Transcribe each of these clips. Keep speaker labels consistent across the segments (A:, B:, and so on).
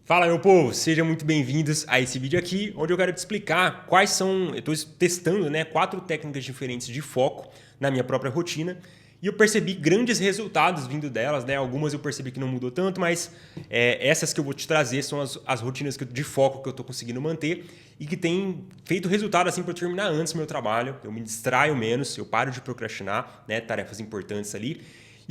A: Fala, meu povo, sejam muito bem-vindos a esse vídeo aqui, onde eu quero te explicar quais são, eu estou testando, 4 técnicas diferentes de foco na minha própria rotina e eu percebi grandes resultados vindo delas, Algumas eu percebi que não mudou tanto, mas essas que eu vou te trazer são as rotinas de foco que eu estou conseguindo manter e que tem feito resultado assim para eu terminar antes do meu trabalho, eu me distraio menos, eu paro de procrastinar, tarefas importantes ali.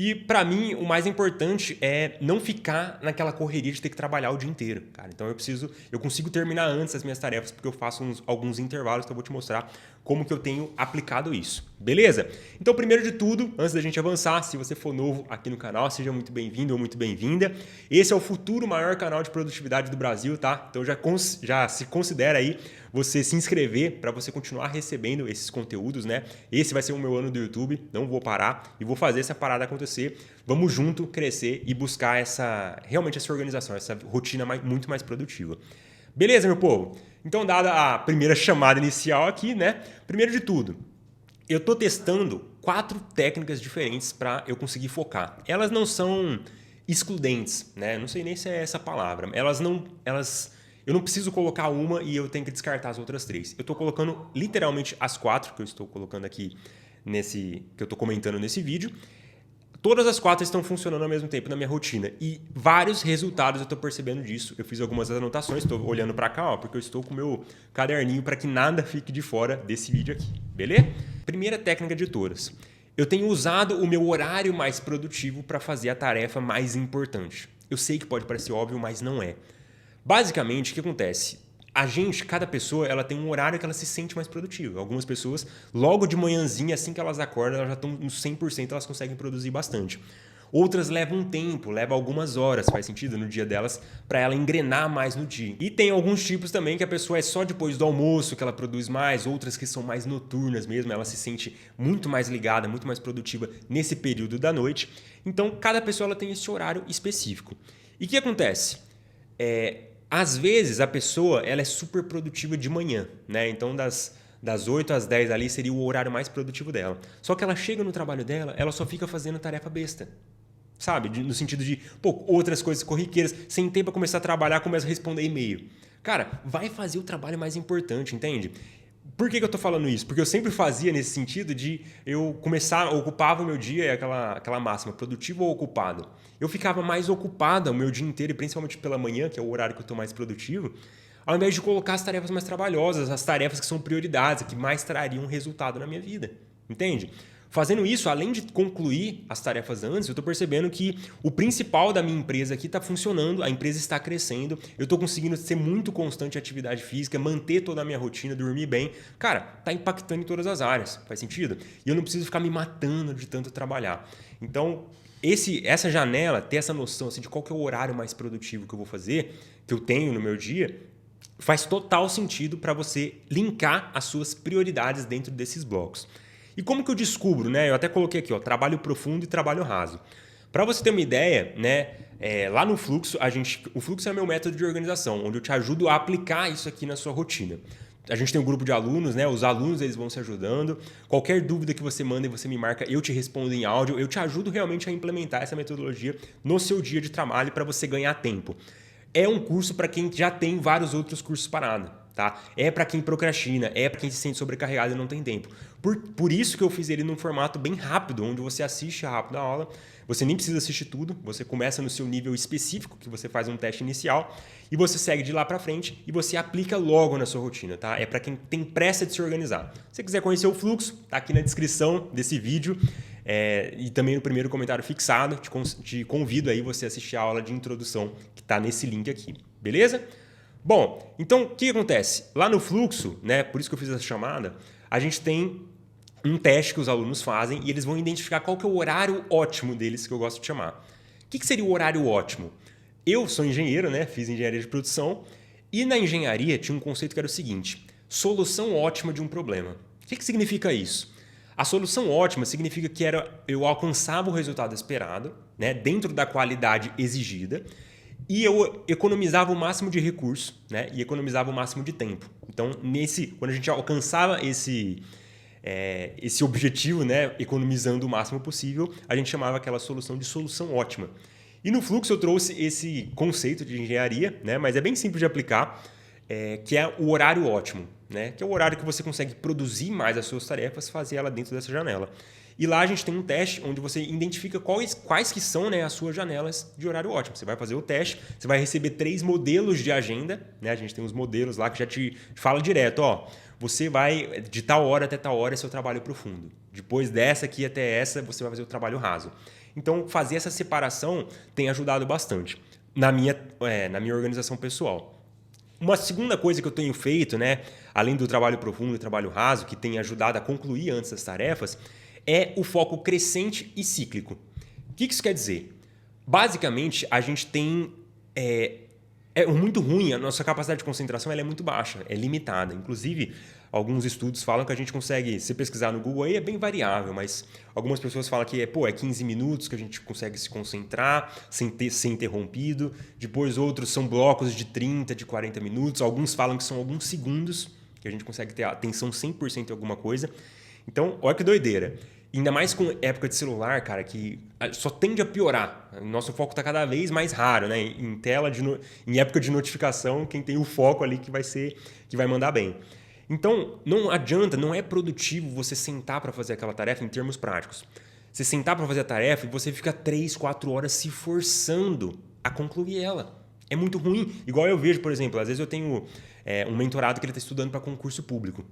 A: E para mim, o mais importante é não ficar naquela correria de ter que trabalhar o dia inteiro, cara. Então eu consigo terminar antes as minhas tarefas porque eu faço alguns intervalos que eu vou te mostrar como que eu tenho aplicado isso. Beleza? Então, primeiro de tudo, antes da gente avançar, se você for novo aqui no canal, seja muito bem-vindo ou muito bem-vinda. Esse é o futuro maior canal de produtividade do Brasil, tá? Então já se considera aí você se inscrever para você continuar recebendo esses conteúdos, Esse vai ser o meu ano do YouTube, não vou parar e vou fazer essa parada acontecer. Vamos junto crescer e buscar realmente essa organização, essa rotina muito mais produtiva. Beleza, meu povo? Então, dada a primeira chamada inicial aqui, Primeiro de tudo, eu estou testando 4 técnicas diferentes para eu conseguir focar. Elas não são excludentes, Não sei nem se é essa palavra. Eu não preciso colocar uma e eu tenho que descartar as outras 3. Eu estou colocando literalmente as 4 que eu estou colocando aqui que eu estou comentando nesse vídeo. Todas as 4 estão funcionando ao mesmo tempo na minha rotina e vários resultados eu estou percebendo disso. Eu fiz algumas anotações, estou olhando para cá, porque eu estou com o meu caderninho para que nada fique de fora desse vídeo aqui, beleza? Primeira técnica de todas. Eu tenho usado o meu horário mais produtivo para fazer a tarefa mais importante. Eu sei que pode parecer óbvio, mas não é. Basicamente, o que acontece? Cada pessoa, ela tem um horário que ela se sente mais produtiva. Algumas pessoas, logo de manhãzinha, assim que elas acordam, elas já estão no 100%, elas conseguem produzir bastante. Outras levam um tempo, levam algumas horas, faz sentido no dia delas, para ela engrenar mais no dia. E tem alguns tipos também que a pessoa é só depois do almoço que ela produz mais, outras que são mais noturnas mesmo, ela se sente muito mais ligada, muito mais produtiva nesse período da noite. Então, cada pessoa ela tem esse horário específico. E o que acontece? Às vezes a pessoa ela é super produtiva de manhã, Então das 8 às 10 ali seria o horário mais produtivo dela. Só que ela chega no trabalho dela, ela só fica fazendo tarefa besta. Sabe? No sentido de, outras coisas corriqueiras, sem tempo para começar a trabalhar, começa a responder e-mail. Cara, vai fazer o trabalho mais importante, entende? Por que eu tô falando isso? Porque eu sempre fazia nesse sentido de eu ocupava o meu dia, aquela máxima, produtivo ou ocupado. Eu ficava mais ocupado o meu dia inteiro, e principalmente pela manhã, que é o horário que eu estou mais produtivo, ao invés de colocar as tarefas mais trabalhosas, as tarefas que são prioridades, que mais trariam resultado na minha vida. Entende? Fazendo isso, além de concluir as tarefas antes, eu estou percebendo que o principal da minha empresa aqui está funcionando, a empresa está crescendo, eu estou conseguindo ser muito constante em atividade física, manter toda a minha rotina, dormir bem. Cara, está impactando em todas as áreas, faz sentido? E eu não preciso ficar me matando de tanto trabalhar. Então, essa janela, ter essa noção assim, de qual que é o horário mais produtivo que eu vou fazer, que eu tenho no meu dia, faz total sentido para você linkar as suas prioridades dentro desses blocos. E como que eu descubro, Eu até coloquei aqui, trabalho profundo e trabalho raso. Para você ter uma ideia, lá no Fluxo, o Fluxo é o meu método de organização, onde eu te ajudo a aplicar isso aqui na sua rotina. A gente tem um grupo de alunos, Os alunos eles vão se ajudando. Qualquer dúvida que você manda e você me marca, eu te respondo em áudio. Eu te ajudo realmente a implementar essa metodologia no seu dia de trabalho para você ganhar tempo. É um curso para quem já tem vários outros cursos parados. Tá? É para quem procrastina, é para quem se sente sobrecarregado e não tem tempo. Por isso que eu fiz ele num formato bem rápido, onde você assiste rápido a aula, você nem precisa assistir tudo, você começa no seu nível específico, que você faz um teste inicial, e você segue de lá para frente e você aplica logo na sua rotina. Tá? É para quem tem pressa de se organizar. Se você quiser conhecer o fluxo, tá aqui na descrição desse vídeo. E também no primeiro comentário fixado, te convido aí você assistir a aula de introdução que está nesse link aqui, beleza? Bom, então o que acontece? Lá no fluxo, por isso que eu fiz essa chamada, a gente tem um teste que os alunos fazem e eles vão identificar qual que é o horário ótimo deles, que eu gosto de chamar. O que seria o horário ótimo? Eu sou engenheiro, fiz engenharia de produção, e na engenharia tinha um conceito que era o seguinte: solução ótima de um problema. O que significa isso? A solução ótima significa que eu alcançava o resultado esperado, dentro da qualidade exigida, e eu economizava o máximo de recurso, e economizava o máximo de tempo. Então, quando a gente alcançava esse objetivo, economizando o máximo possível, a gente chamava aquela solução de solução ótima. E no fluxo eu trouxe esse conceito de engenharia, né? Mas é bem simples de aplicar, que é o horário ótimo, né? Que é o horário que você consegue produzir mais as suas tarefas, fazer ela dentro dessa janela. E lá a gente tem um teste onde você identifica quais que são, né, as suas janelas de horário ótimo. Você vai fazer o teste, você vai receber 3 modelos de agenda, né? A gente tem uns modelos lá que já te fala direto, ó, você vai de tal hora até tal hora é seu trabalho profundo. Depois dessa aqui até essa, você vai fazer o trabalho raso. Então, fazer essa separação tem ajudado bastante na minha organização pessoal. Uma segunda coisa que eu tenho feito, né, além do trabalho profundo e trabalho raso, que tem ajudado a concluir antes das tarefas, é o foco crescente e cíclico. O que isso quer dizer? Basicamente, a gente tem... É muito ruim, a nossa capacidade de concentração ela é muito baixa, é limitada. Inclusive, alguns estudos falam que a gente consegue, se pesquisar no Google aí é bem variável, mas algumas pessoas falam que é 15 minutos que a gente consegue se concentrar sem ser interrompido. Depois outros são blocos de 30, de 40 minutos. Alguns falam que são alguns segundos que a gente consegue ter atenção 100% em alguma coisa. Então, olha que doideira. Ainda mais com época de celular, cara, que só tende a piorar. Nosso foco está cada vez mais raro, né? Em época de notificação, quem tem o foco ali que vai mandar bem. Então, não adianta, não é produtivo você sentar para fazer aquela tarefa em termos práticos. Você sentar para fazer a tarefa e você fica 3, 4 horas se forçando a concluir ela. É muito ruim. Igual eu vejo, por exemplo, às vezes eu tenho um mentorado que ele está estudando para concurso público.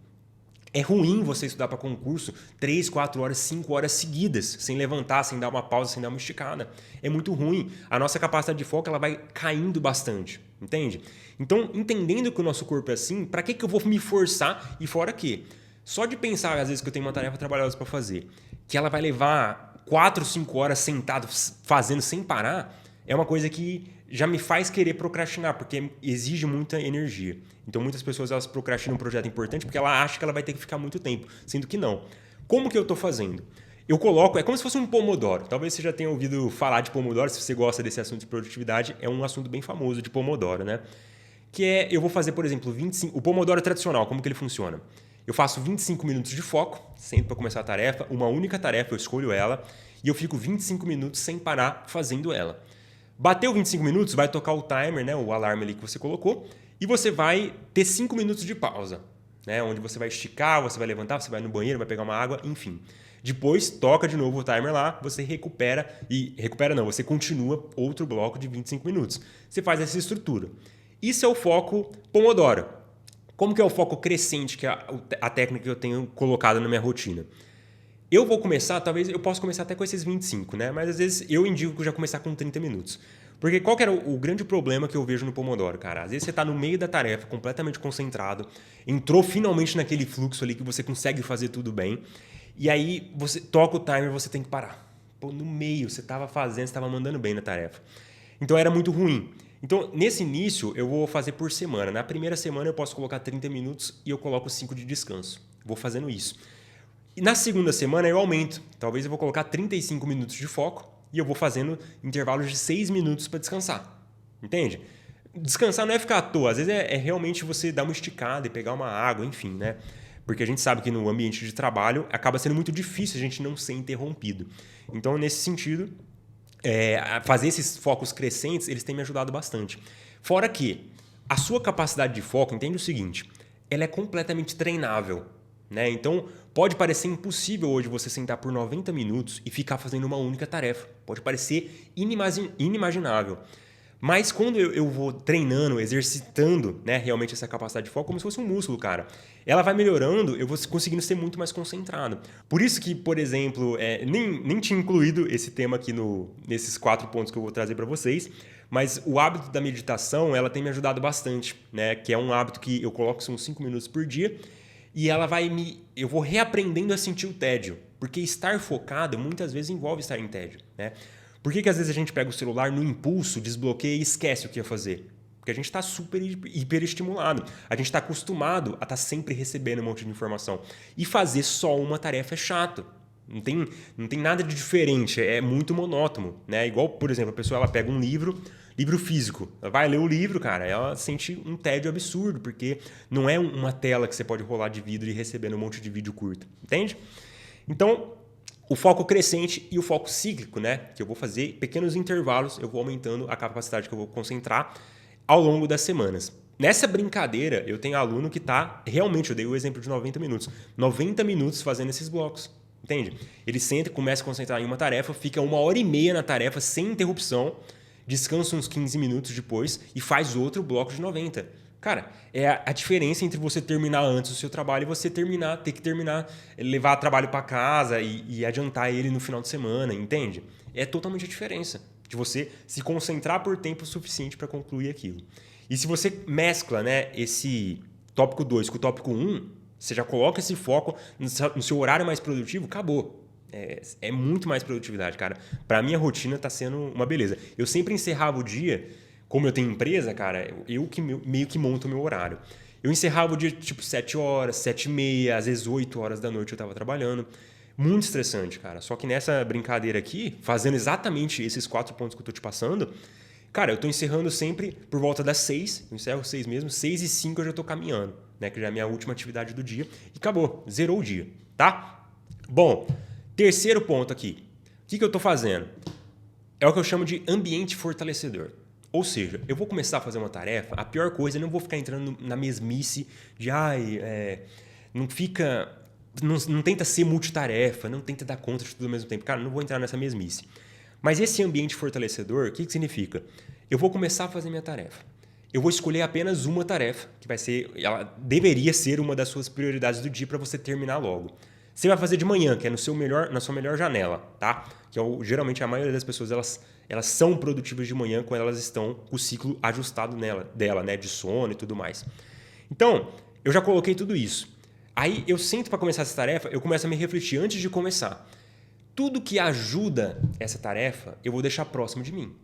A: É ruim você estudar para concurso 3, 4 horas, 5 horas seguidas, sem levantar, sem dar uma pausa, sem dar uma esticada. É muito ruim. A nossa capacidade de foco ela vai caindo bastante, entende? Então, entendendo que o nosso corpo é assim, para que eu vou me forçar? E fora que, só de pensar, às vezes, que eu tenho uma tarefa trabalhosa para fazer, que ela vai levar 4, 5 horas sentado, fazendo sem parar, é uma coisa que já me faz querer procrastinar, porque exige muita energia. Então, muitas pessoas elas procrastinam um projeto importante porque ela acha que ela vai ter que ficar muito tempo, sendo que não. Como que eu estou fazendo? Eu coloco, é como se fosse um pomodoro. Talvez você já tenha ouvido falar de pomodoro, se você gosta desse assunto de produtividade, é um assunto bem famoso de pomodoro, né? Eu vou fazer, por exemplo, o pomodoro tradicional, como que ele funciona? Eu faço 25 minutos de foco, sempre para começar a tarefa, uma única tarefa, eu escolho ela, e eu fico 25 minutos sem parar fazendo ela. Bateu 25 minutos, vai tocar o timer, né, o alarme ali que você colocou, e você vai ter 5 minutos de pausa, né, onde você vai esticar, você vai levantar, você vai no banheiro, vai pegar uma água, enfim. Depois, toca de novo o timer lá, você você continua outro bloco de 25 minutos. Você faz essa estrutura. Isso é o foco Pomodoro. Como que é o foco crescente, que é a técnica que eu tenho colocado na minha rotina? Eu vou começar, talvez eu possa começar até com esses 25, né? Mas às vezes eu indico já começar com 30 minutos. Porque qual que era o grande problema que eu vejo no Pomodoro, cara? Às vezes você está no meio da tarefa, completamente concentrado, entrou finalmente naquele fluxo ali que você consegue fazer tudo bem, e aí você toca o timer, você tem que parar. Pô, no meio, você estava fazendo, você estava mandando bem na tarefa. Então era muito ruim. Então, nesse início, eu vou fazer por semana. Na primeira semana eu posso colocar 30 minutos e eu coloco 5 de descanso. Vou fazendo isso. E na segunda semana eu aumento. Talvez eu vou colocar 35 minutos de foco e eu vou fazendo intervalos de 6 minutos para descansar. Entende? Descansar não é ficar à toa. Às vezes é realmente você dar uma esticada e pegar uma água, enfim, né? Porque a gente sabe que no ambiente de trabalho acaba sendo muito difícil a gente não ser interrompido. Então, nesse sentido, fazer esses focos crescentes, eles têm me ajudado bastante. Fora que a sua capacidade de foco, entende o seguinte, ela é completamente treinável. Né? Então, pode parecer impossível hoje você sentar por 90 minutos e ficar fazendo uma única tarefa. Pode parecer inimaginável. Mas quando eu vou treinando, exercitando, né, realmente essa capacidade de foco, como se fosse um músculo, cara. Ela vai melhorando, eu vou conseguindo ser muito mais concentrado. Por isso que, por exemplo, nem tinha incluído esse tema aqui nesses 4 pontos que eu vou trazer para vocês, mas o hábito da meditação, ela tem me ajudado bastante, né? Que é um hábito que eu coloco são 5 minutos por dia e eu vou reaprendendo a sentir o tédio, porque estar focado muitas vezes envolve estar em tédio, né? Por que às vezes a gente pega o celular no impulso, desbloqueia e esquece o que ia fazer? Porque a gente está super hiperestimulado. A gente está acostumado a estar sempre recebendo um monte de informação. E fazer só uma tarefa é chato. Não tem nada de diferente, é muito monótono. Né? Igual, por exemplo, a pessoa ela pega um livro físico. Ela vai ler o livro, cara, ela sente um tédio absurdo, porque não é uma tela que você pode rolar de vidro e receber um monte de vídeo curto. Entende? Então, O foco crescente e o foco cíclico, né? Que eu vou fazer pequenos intervalos, eu vou aumentando a capacidade que eu vou concentrar ao longo das semanas. Nessa brincadeira, eu tenho aluno que está, realmente, eu dei o exemplo de 90 minutos. 90 minutos fazendo esses blocos, entende? Ele senta, começa a concentrar em uma tarefa, fica 1h30 na tarefa sem interrupção, descansa uns 15 minutos depois e faz outro bloco de 90. Cara, é a diferença entre você terminar antes o seu trabalho e você ter que terminar, levar o trabalho para casa e adiantar ele no final de semana, entende? É totalmente a diferença de você se concentrar por tempo suficiente para concluir aquilo. E se você mescla, né, esse tópico 2 com o tópico 1, você já coloca esse foco no seu horário mais produtivo, acabou. É muito mais produtividade, cara. Para mim, a rotina tá sendo uma beleza. Eu sempre encerrava o dia, como eu tenho empresa, cara, eu que meio que monto o meu horário. Eu encerrava o dia tipo 7 horas, 7h30, às vezes 8 horas da noite eu tava trabalhando. Muito estressante, cara. Só que nessa brincadeira aqui, fazendo exatamente esses 4 pontos que eu tô te passando, cara, eu tô encerrando sempre por volta das 6, eu encerro 6 mesmo, 6h05 eu já tô caminhando, né? Que já é a minha última atividade do dia. E acabou, zerou o dia, tá? Bom, terceiro ponto aqui. O que eu tô fazendo? É o que eu chamo de ambiente fortalecedor. Ou seja, eu vou começar a fazer uma tarefa, a pior coisa, eu não vou ficar entrando na mesmice de, não fica, não tenta ser multitarefa, não tenta dar conta de tudo ao mesmo tempo. Cara, não vou entrar nessa mesmice. Mas esse ambiente fortalecedor, o que significa? Eu vou começar a fazer minha tarefa. Eu vou escolher apenas uma tarefa, que vai ser, ela deveria ser uma das suas prioridades do dia para você terminar logo. Você vai fazer de manhã, que é na sua melhor janela, tá? Que geralmente a maioria das pessoas elas são produtivas de manhã quando elas estão com o ciclo ajustado dela, né? De sono e tudo mais. Então, eu já coloquei tudo isso. Aí eu sento para começar essa tarefa, eu começo a me refletir antes de começar. Tudo que ajuda essa tarefa, eu vou deixar próximo de mim.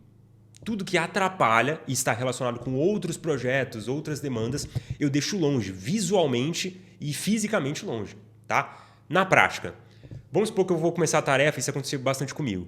A: Tudo que atrapalha e está relacionado com outros projetos, outras demandas, eu deixo longe, visualmente e fisicamente longe, tá? Na prática, vamos supor que eu vou começar a tarefa, isso aconteceu bastante comigo.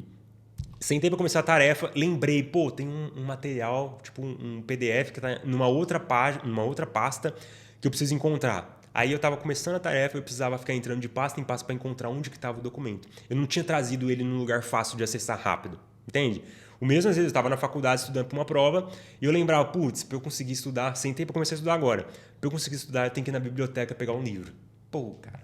A: Sentei para começar a tarefa, lembrei, tem um material, tipo um PDF que está numa outra página, numa outra pasta que eu preciso encontrar. Aí eu estava começando a tarefa, eu precisava ficar entrando de pasta em pasta para encontrar onde que estava o documento. Eu não tinha trazido ele num lugar fácil de acessar rápido, entende? O mesmo às vezes eu estava na faculdade estudando para uma prova e eu lembrava, para eu conseguir estudar, sentei para começar a estudar agora. Para eu conseguir estudar, eu tenho que ir na biblioteca pegar um livro. Cara,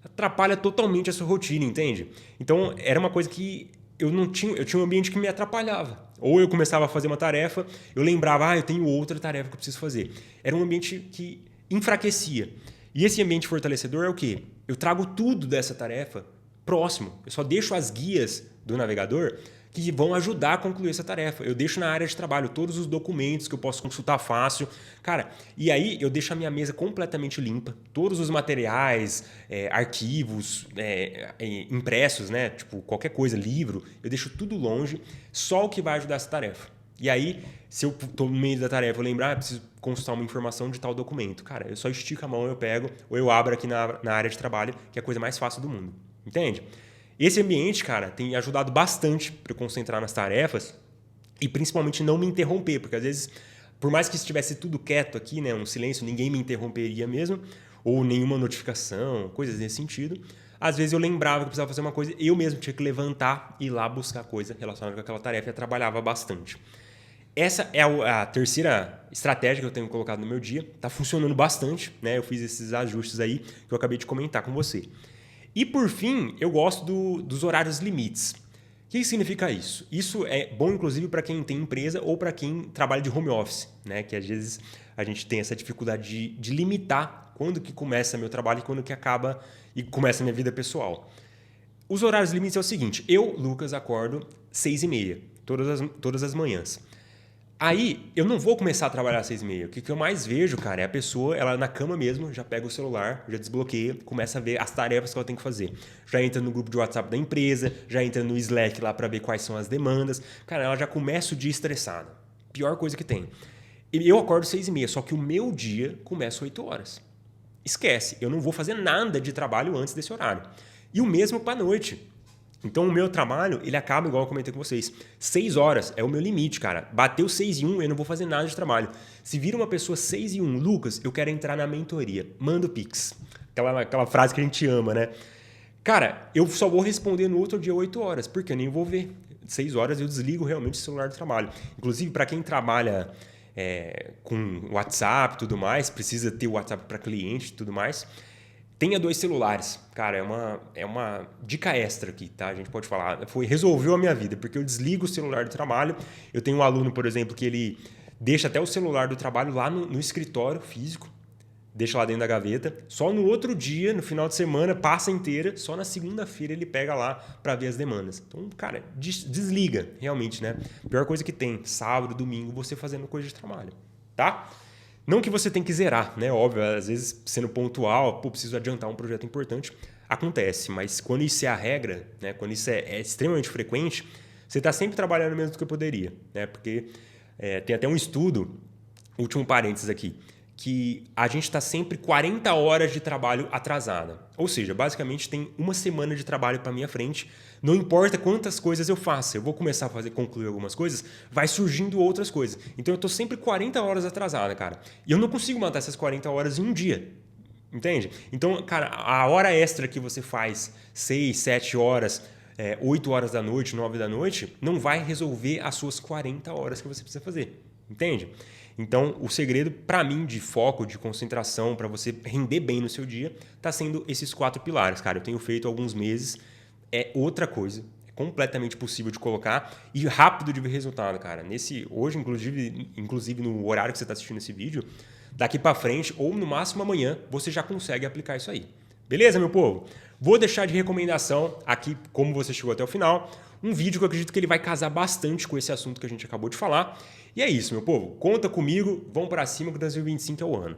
A: atrapalha totalmente a sua rotina, entende? Então era uma coisa que eu tinha um ambiente que me atrapalhava. Ou eu começava a fazer uma tarefa, eu lembrava, eu tenho outra tarefa que eu preciso fazer. Era um ambiente que enfraquecia. E esse ambiente fortalecedor é o quê? Eu trago tudo dessa tarefa próximo. Eu só deixo as guias do navegador que vão ajudar a concluir essa tarefa. Eu deixo na área de trabalho todos os documentos que eu posso consultar fácil. Cara, e aí eu deixo a minha mesa completamente limpa. Todos os materiais, arquivos, impressos, né? Tipo, qualquer coisa, livro, eu deixo tudo longe. Só o que vai ajudar essa tarefa. E aí, se eu estou no meio da tarefa, eu lembrar, preciso consultar uma informação de tal documento. Cara, eu só estico a mão, eu pego, ou eu abro aqui na área de trabalho, que é a coisa mais fácil do mundo. Entende? Esse ambiente, cara, tem ajudado bastante para eu concentrar nas tarefas e principalmente não me interromper, porque às vezes, por mais que estivesse tudo quieto aqui, né, um silêncio, ninguém me interromperia mesmo, ou nenhuma notificação, coisas nesse sentido. Às vezes eu lembrava que eu precisava fazer uma coisa, eu mesmo tinha que levantar e ir lá buscar coisa relacionada com aquela tarefa e eu trabalhava bastante. Essa é a terceira estratégia que eu tenho colocado no meu dia. Está funcionando bastante, né? Eu fiz esses ajustes aí que eu acabei de comentar com você. E por fim, eu gosto dos horários limites. O que significa isso? Isso é bom, inclusive, para quem tem empresa ou para quem trabalha de home office, né? Que às vezes a gente tem essa dificuldade de limitar quando que começa meu trabalho e quando que acaba e começa a minha vida pessoal. Os horários limites é o seguinte: eu, Lucas, acordo 6h30, todas as manhãs. Aí, eu não vou começar a trabalhar às 6h30. O que eu mais vejo, cara, é a pessoa, ela na cama mesmo, já pega o celular, já desbloqueia, começa a ver as tarefas que ela tem que fazer. Já entra no grupo de WhatsApp da empresa, já entra no Slack lá para ver quais são as demandas. Cara, ela já começa o dia estressada. Pior coisa que tem. Eu acordo 6h30, só que o meu dia começa 8 horas. Esquece, eu não vou fazer nada de trabalho antes desse horário. E o mesmo para a noite. Então, o meu trabalho, ele acaba, igual eu comentei com vocês, 6 horas é o meu limite, cara. Bateu 6h01, eu não vou fazer nada de trabalho. Se vira uma pessoa 6h01, Lucas, eu quero entrar na mentoria, manda o Pix. Aquela frase que a gente ama, né? Cara, eu só vou responder no outro dia 8 horas, porque eu nem vou ver. 6 horas eu desligo realmente o celular do trabalho. Inclusive, para quem trabalha com WhatsApp e tudo mais, precisa ter o WhatsApp para cliente e tudo mais, tenha 2 celulares. Cara, é uma dica extra aqui, tá? A gente pode falar. Resolveu a minha vida, porque eu desligo o celular do trabalho. Eu tenho um aluno, por exemplo, que ele deixa até o celular do trabalho lá no escritório físico, deixa lá dentro da gaveta. Só no outro dia, no final de semana, passa inteira. Só na segunda-feira ele pega lá para ver as demandas. Então, cara, desliga, realmente, né? Pior coisa que tem, sábado, domingo, você fazendo coisa de trabalho, tá? Não que você tem que zerar, né? Óbvio, às vezes sendo pontual, pô, preciso adiantar um projeto importante, acontece. Mas quando isso é a regra, né? Quando isso é extremamente frequente, você está sempre trabalhando menos do que eu poderia, né? Porque tem até um estudo, último parênteses aqui, que a gente está sempre 40 horas de trabalho atrasada. Ou seja, basicamente tem uma semana de trabalho para minha frente, não importa quantas coisas eu faça, eu vou começar a concluir algumas coisas, vai surgindo outras coisas. Então eu estou sempre 40 horas atrasada, cara. E eu não consigo matar essas 40 horas em um dia. Entende? Então, cara, a hora extra que você faz, 6, 7 horas, 8 horas da noite, 9 da noite, não vai resolver as suas 40 horas que você precisa fazer. Entende? Então, o segredo, para mim, de foco, de concentração, para você render bem no seu dia, está sendo esses 4 pilares. Cara, eu tenho feito há alguns meses, é outra coisa, é completamente possível de colocar e rápido de ver resultado, cara. Hoje, inclusive no horário que você está assistindo esse vídeo, daqui para frente ou no máximo amanhã, você já consegue aplicar isso aí. Beleza, meu povo? Vou deixar de recomendação aqui, como você chegou até o final, um vídeo que eu acredito que ele vai casar bastante com esse assunto que a gente acabou de falar. E é isso, meu povo. Conta comigo, vamos para cima que 2025 é o ano.